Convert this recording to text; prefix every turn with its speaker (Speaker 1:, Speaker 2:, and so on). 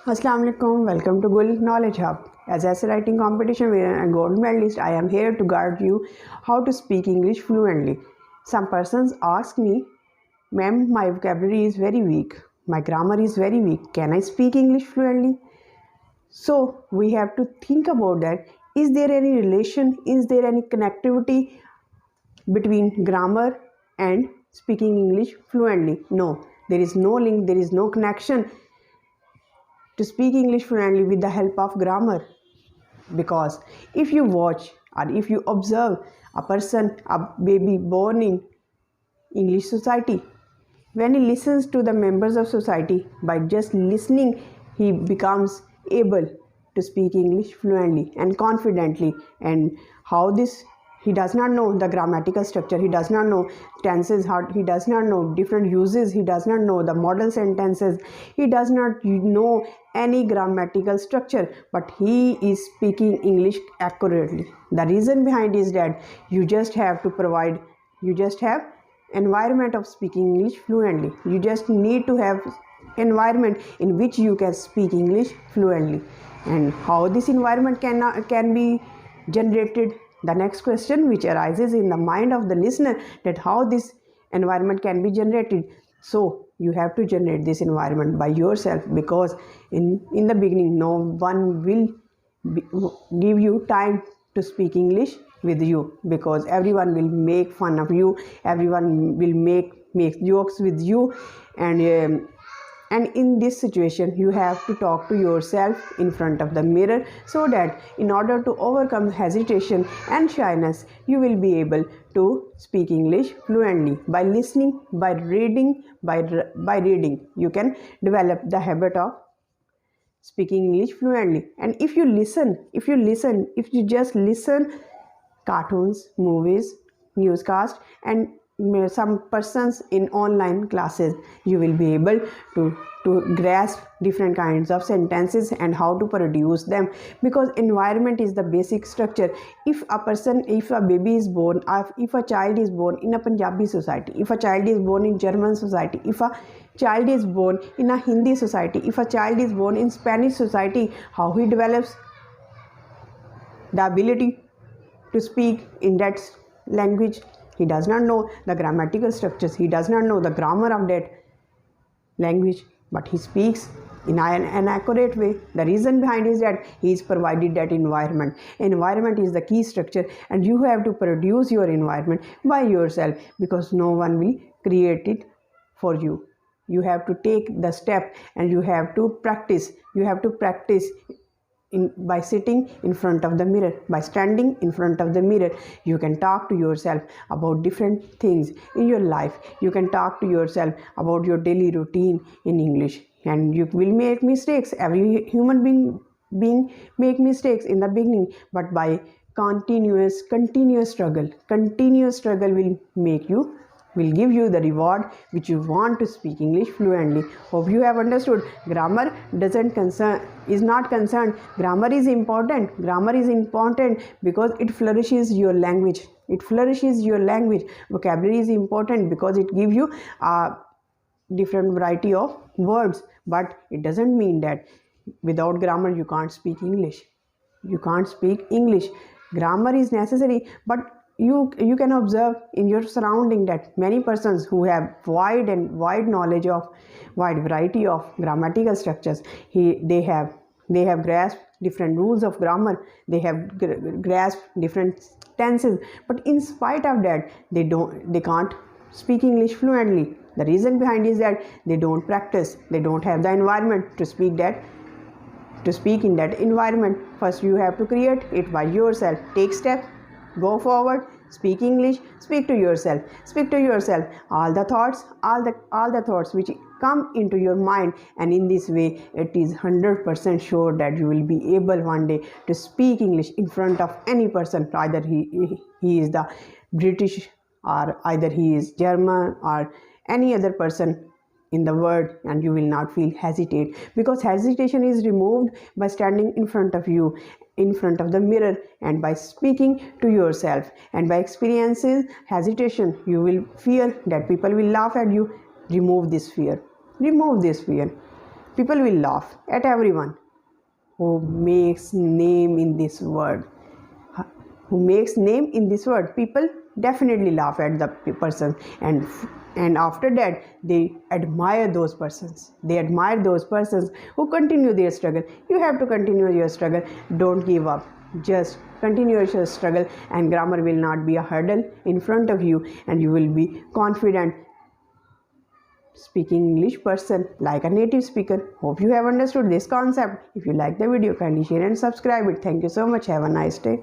Speaker 1: Assalamu alaikum. Welcome to Gold Knowledge Hub. As essay writing competition winner and gold medalist, I am here to guide you how to speak English fluently. Some persons ask me, "Ma'am, my vocabulary is very weak. My grammar is very weak. Can I speak English fluently?" So we have to think about that. Is there any relation? Is there any connectivity between grammar and speaking English fluently? No, there is no link. There is no connection to speak English fluently with the help of grammar. Because if you watch or if you observe a person, a baby born in English society, when he listens to the members of society, by just listening, he becomes able to speak English fluently and confidently. And how this, he does not know the grammatical structure, he does not know tenses, he does not know different uses, he does not know the model sentences, he does not know any grammatical structure, but he is speaking English accurately. The reason behind is that you just have environment of speaking English fluently. You just need to have environment in which you can speak English fluently. And how this environment can be generated, the next question which arises in the mind of the listener, that how this environment can be generated. So you have to generate this environment by yourself, because in the beginning no one will give you time to speak English with you, because everyone will make fun of you, everyone will make jokes with you. And in this situation you have to talk to yourself in front of the mirror, so that in order to overcome hesitation and shyness, you will be able to speak English fluently by listening, by reading. By reading you can develop the habit of speaking English fluently. And if you just listen cartoons, movies, newscast, and some persons in online classes, you will be able to grasp different kinds of sentences and how to produce them, because environment is the basic structure. If a baby is born, if a child is born in a Punjabi society, if a child is born in German society, if a child is born in a Hindi society, if a child is born in Spanish society, how he develops the ability to speak in that language? He does not know the grammatical structures, he does not know the grammar of that language, but he speaks in an accurate way. The reason behind is that he is provided that environment. Environment is the key structure, and you have to produce your environment by yourself, because no one will create it for you. You have to take the step, and you have to practice. By sitting in front of the mirror, by standing in front of the mirror, you can talk to yourself about different things in your life. You can talk to yourself about your daily routine in English, and you will make mistakes. Every human being make mistakes in the beginning, but by continuous struggle will give you the reward which you want to speak English fluently. Hope you have understood. Grammar is not concerned. Grammar is important. Grammar is important because it flourishes your language. Vocabulary is important because it gives you a different variety of words. But it doesn't mean that without grammar you can't speak English. Grammar is necessary, but you can observe in your surrounding that many persons who have wide knowledge of wide variety of grammatical structures, they have grasped different rules of grammar, they have grasped different tenses, but in spite of that they can't speak English fluently. The reason behind is that they don't practice, they don't have the environment to speak in that environment. First you have to create it by yourself. Take step, go forward, speak English, speak to yourself. All the thoughts which come into your mind, and in this way it is 100% sure that you will be able one day to speak English in front of any person, either he is the British, or either he is German, or any other person in the world, and you will not feel hesitate, because hesitation is removed by standing in front of the mirror and by speaking to yourself. And by experiencing hesitation, you will fear that people will laugh at you. Remove this fear. People will laugh at everyone who makes name in this word. Who makes name in this word, people definitely laugh at the person, and after that they admire those persons. They admire those persons who continue their struggle. You have to continue your struggle. Don't give up. Just continue your struggle, and grammar will not be a hurdle in front of you, and you will be confident speaking English person like a native speaker. Hope you have understood this concept. If you like the video, kindly share and subscribe it. Thank you so much. Have a nice day.